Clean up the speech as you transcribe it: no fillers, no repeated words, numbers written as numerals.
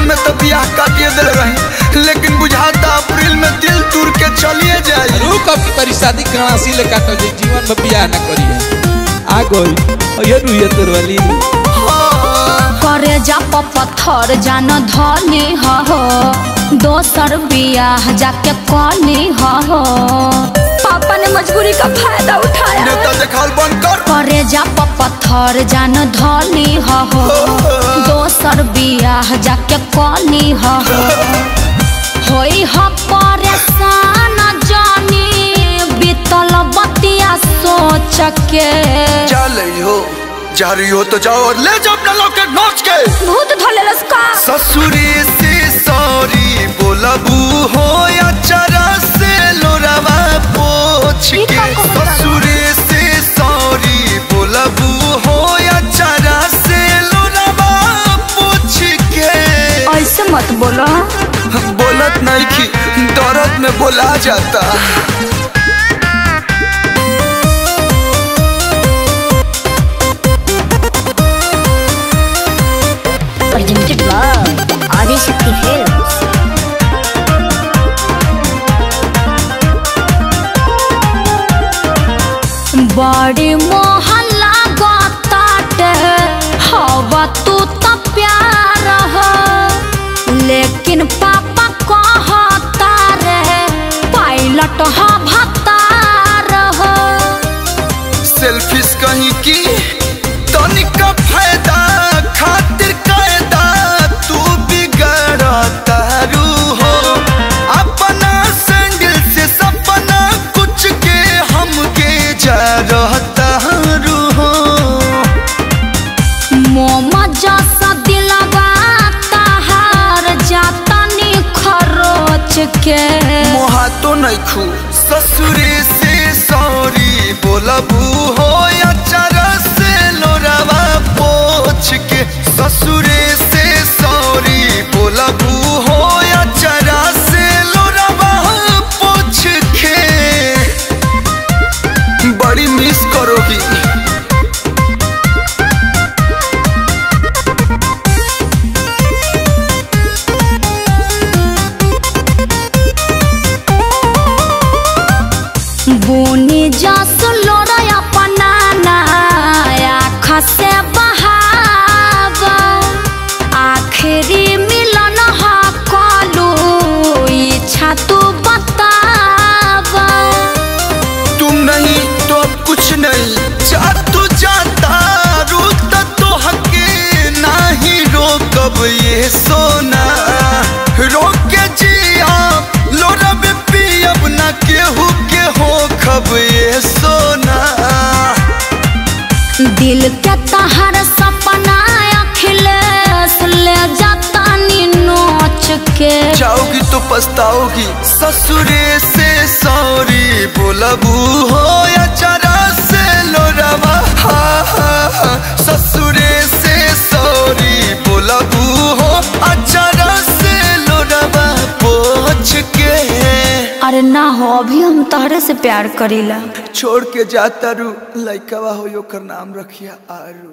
में तो बियाह काटिए दिल रही, लेकिन बुझाता अप्रैल में दिल टूर के चलिए जाए। रुक अब तेरी शादी करासी ले काटो जे जीवन में बियाह न करिए। आ गई ये रुइए तोर वाली करे जा पत्थर जान धनी हो, दोसर बियाह जाके कनी हो। पापा ने मजबूरी का फायदा उठाया। नेता देखाल बंद कर। करे जा पत्थर जान धनी हो, दोसर बियाह जाके कनी हो। होई हो परेशान जानी बीतल बतिया सोच के। चल हो जा रही हो तो जाओ और ले जाओ अपना लॉकेट नोच के। भूत धोले लसका ससुरी से सॉरी बोलबू हो या चरा से लोरावा पोछ के। ससुरी से सॉरी बोलबू हो या चरा से लोरावा पोछ के। ऐसे मत बोलो। बोलत नहीं कि दर्द में बोला जाता। Presented by Adishakti Films. बड़ी मोहल्ला गोताटे हवा तू तो प्यार हो, लेकिन पापा कहता रे पायलट हो भतार हो। सेल्फिश कहीं की तनिका फायदा खातिर कायदा तू बिगड़ता रू हो। अपना सैंडल से सपना कुछ के हमके जा रहता रू हो। मोमा जैसा दिलवा ताहार जाता नी खरोच के। मोहा तो नहीं खू ससुरे से सॉरी बोलबू हो या चरा से लोरावा पोछ के। ससुरे से सॉरी बोलबू हो या चरा से लोरावा पोछ के। बड़ी मिस करोगी। बोनी जस लोरा अपना आँख से बहाव। आखिरी मिलन हा कलू इच्छा तू बताव। तुम नहीं तो अब कुछ नहीं जा तू जाता रूत तो हके नहीं रोकब ये सोना। रोक के जिया लोरा में पियब ना केहू के हो खब ये सोना। दिल के तहर सपना अखिलेश ले जाता नी नोच के। जाओगी तो पछताओगी। ससुरे से सॉरी बोलबू हो या चरा से लोरावा। हाँ हाँ हाँ ससुरे से सॉरी बोलबू हो अचरा से लोरावा पोछ के। अरे ना हो अभी हम तहरे से प्यार करीला। छोड़ के जाता रू लइकवा हो ओकर नाम रखिया आरू।